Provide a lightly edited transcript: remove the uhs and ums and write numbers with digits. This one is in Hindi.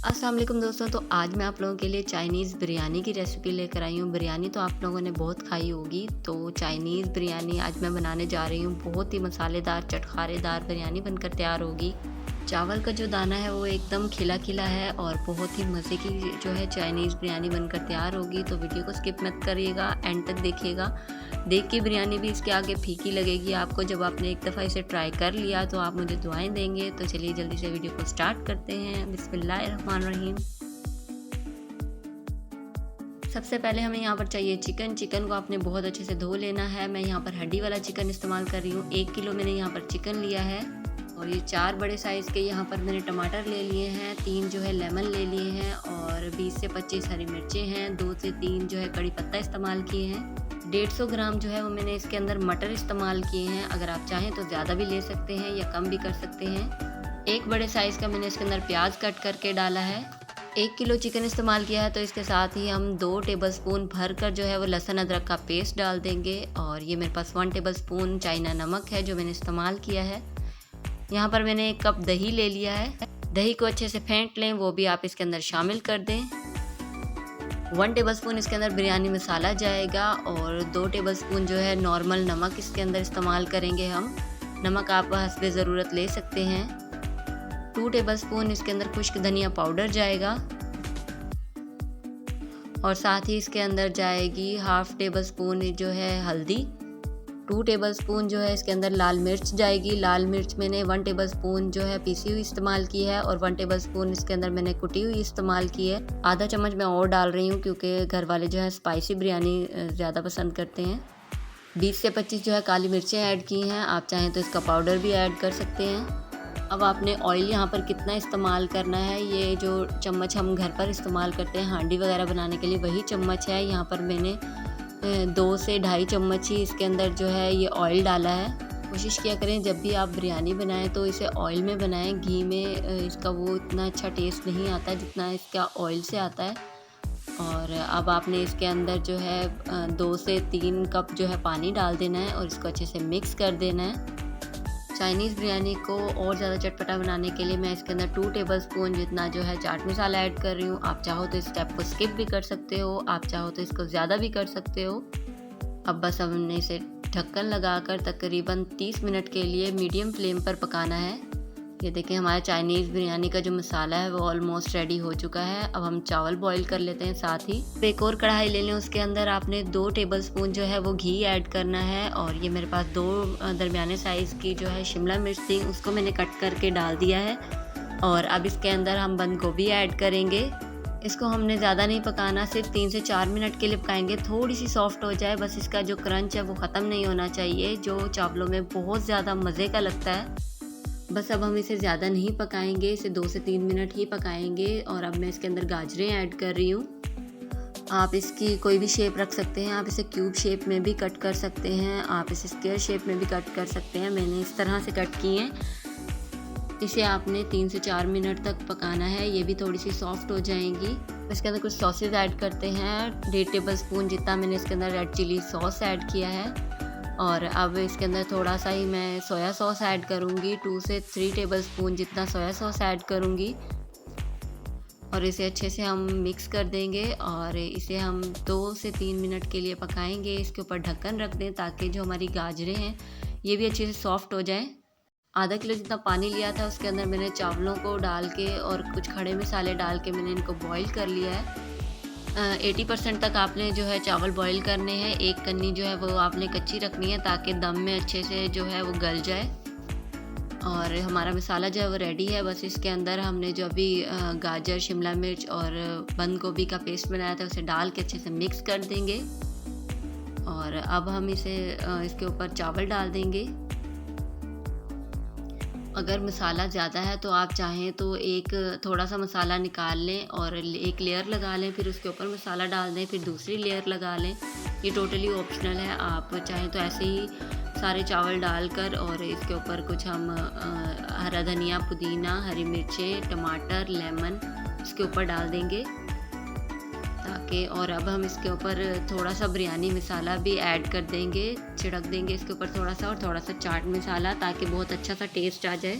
अस्सलाम वालेकुम दोस्तों। तो आज मैं आप लोगों के लिए चाइनीज़ बिरयानी की रेसिपी लेकर आई हूँ। बिरयानी तो आप लोगों ने बहुत खाई होगी, तो चाइनीज़ बिरयानी आज मैं बनाने जा रही हूँ। बहुत ही मसालेदार चटखारेदार बिरयानी बनकर तैयार होगी। चावल का जो दाना है वो एकदम खिला खिला है और बहुत ही मज़े की जो है चाइनीज़ बिरयानी बनकर तैयार होगी। तो वीडियो को स्किप मत करिएगा, एंड तक देखिएगा। देख के बिरयानी भी इसके आगे फीकी लगेगी आपको। जब आपने एक दफ़ा इसे ट्राई कर लिया तो आप मुझे दुआएं देंगे। तो चलिए जल्दी से वीडियो को स्टार्ट करते हैं। बिस्मिल्लाहिर्रहमानिर्रहीम। सबसे पहले हमें यहाँ पर चाहिए चिकन। चिकन को आपने बहुत अच्छे से धो लेना है। मैं यहाँ पर हड्डी वाला चिकन इस्तेमाल कर रही हूँ। 1 किलो मैंने यहाँ पर चिकन लिया है और ये 4 बड़े साइज़ के यहाँ पर मैंने टमाटर ले लिए हैं, 3 जो है लेमन ले लिए हैं और 20 से 25 हरी मिर्चें हैं, 2 से 3 जो है कड़ी पत्ता इस्तेमाल किए हैं। 150 ग्राम जो है वो मैंने इसके अंदर मटर इस्तेमाल किए हैं। अगर आप चाहें तो ज़्यादा भी ले सकते हैं या कम भी कर सकते हैं। 1 बड़े साइज़ का मैंने इसके अंदर प्याज कट करके डाला है। 1 किलो चिकन इस्तेमाल किया है तो इसके साथ ही हम 2 टेबलस्पून भर कर जो है वो लहसुन अदरक का पेस्ट डाल देंगे। और ये मेरे पास 1 टेबलस्पून चाइना नमक है जो मैंने इस्तेमाल किया है। यहाँ पर मैंने 1 कप दही ले लिया है। दही को अच्छे से फेंट लें, वो भी आप इसके अंदर शामिल कर दें। 1 टेबलस्पून इसके अंदर बिरयानी मसाला जाएगा और 2 टेबलस्पून जो है नॉर्मल नमक इसके अंदर इस्तेमाल करेंगे हम। नमक आप हस्बे ज़रूरत ले सकते हैं। 2 टेबलस्पून इसके अंदर खुश्क धनिया पाउडर जाएगा और साथ ही इसके अंदर जाएगी 1/2 टेबलस्पून जो है हल्दी। 2 टेबलस्पून जो है इसके अंदर लाल मिर्च जाएगी। लाल मिर्च मैंने 1 टेबलस्पून जो है पीसी हुई इस्तेमाल की है और 1 टेबलस्पून इसके अंदर मैंने कुटी हुई इस्तेमाल की है। आधा चम्मच मैं और डाल रही हूँ क्योंकि घर वाले जो है स्पाइसी बिरयानी ज़्यादा पसंद करते हैं। 20 से 25 जो है काली मिर्चें ऐड की हैं। आप चाहें तो इसका पाउडर भी ऐड कर सकते हैं। अब आपने ऑयल यहाँ पर कितना इस्तेमाल करना है, ये जो चम्मच हम घर पर इस्तेमाल करते हैं हांडी वगैरह बनाने के लिए वही चम्मच है। यहाँ पर मैंने 2 से 2.5 चम्मच ही इसके अंदर जो है ये ऑयल डाला है। कोशिश किया करें जब भी आप बिरयानी बनाएं तो इसे ऑयल में बनाएं। घी में इसका वो इतना अच्छा टेस्ट नहीं आता जितना इसका ऑयल से आता है। और अब आपने इसके अंदर जो है 2 से 3 कप जो है पानी डाल देना है और इसको अच्छे से मिक्स कर देना है। चाइनीज़ बिरयानी को और ज़्यादा चटपटा बनाने के लिए मैं इसके अंदर 2 टेबलस्पून जितना जो है चाट मसाला ऐड कर रही हूँ। आप चाहो तो इस स्टेप को स्किप भी कर सकते हो, आप चाहो तो इसको ज़्यादा भी कर सकते हो। अब बस हमने इसे ढक्कन लगाकर तकरीबन 30 मिनट के लिए मीडियम फ्लेम पर पकाना है। ये देखें हमारा चाइनीज़ बिरयानी का जो मसाला है वो ऑलमोस्ट रेडी हो चुका है। अब हम चावल बॉईल कर लेते हैं। साथ ही एक और कढ़ाई ले लें, उसके अंदर आपने 2 टेबलस्पून जो है वो घी ऐड करना है। और ये मेरे पास 2 दरमियाने साइज़ की जो है शिमला मिर्च थी, उसको मैंने कट करके डाल दिया है। और अब इसके अंदर हम बंद गोभी ऐड करेंगे। इसको हमने ज़्यादा नहीं पकाना, सिर्फ 3 से 4 मिनट के लिए पकाएंगे। थोड़ी सी सॉफ्ट हो जाए बस, इसका जो क्रंच है वो ख़त्म नहीं होना चाहिए जो चावलों में बहुत ज़्यादा मज़े का लगता है। बस अब हम इसे ज़्यादा नहीं पकाएंगे, इसे 2 से 3 मिनट ही पकाएंगे। और अब मैं इसके अंदर गाजरें ऐड कर रही हूँ। आप इसकी कोई भी शेप रख सकते हैं। आप इसे क्यूब शेप में भी कट कर सकते हैं, आप इसे स्क्वायर शेप में भी कट कर सकते हैं। मैंने इस तरह से कट किए हैं। इसे आपने 3 से 4 मिनट तक पकाना है, ये भी थोड़ी सी सॉफ्ट हो जाएंगी। इसके अंदर कुछ सॉसेज ऐड करते हैं। 1.5 टेबलस्पून जितना मैंने इसके अंदर रेड चिली सॉस ऐड किया है। और अब इसके अंदर थोड़ा सा ही मैं सोया सॉस ऐड करूँगी। 2 से 3 टेबलस्पून जितना सोया सॉस ऐड करूँगी और इसे अच्छे से हम मिक्स कर देंगे और इसे हम 2 से 3 मिनट के लिए पकाएंगे। इसके ऊपर ढक्कन रख दें ताकि जो हमारी गाजरें हैं ये भी अच्छे से सॉफ्ट हो जाएं। आधा किलो जितना पानी लिया था उसके अंदर मैंने चावलों को डाल के और कुछ खड़े मसाले डाल के मैंने इनको बॉईल कर लिया है। 80% तक आपने जो है चावल बॉईल करने हैं। 1 कन्नी जो है वो आपने कच्ची रखनी है ताकि दम में अच्छे से जो है वो गल जाए। और हमारा मसाला जो है वो रेडी है। बस इसके अंदर हमने जो अभी गाजर, शिमला मिर्च और बंद गोभी का पेस्ट बनाया था उसे डाल के अच्छे से मिक्स कर देंगे। और अब हम इसके ऊपर चावल डाल देंगे। अगर मसाला ज़्यादा है तो आप चाहें तो एक थोड़ा सा मसाला निकाल लें और एक लेयर लगा लें, फिर उसके ऊपर मसाला डाल दें, फिर दूसरी लेयर लगा लें। ये टोटली ऑप्शनल है। आप चाहें तो ऐसे ही सारे चावल डालकर और इसके ऊपर कुछ हम हरा धनिया, पुदीना, हरी मिर्चें, टमाटर, लेमन इसके ऊपर डाल देंगे ताकि। और अब हम इसके ऊपर थोड़ा सा बिरयानी मसाला भी ऐड कर देंगे, छिड़क देंगे इसके ऊपर थोड़ा सा, और थोड़ा सा चाट मसाला ताकि बहुत अच्छा सा टेस्ट आ जाए।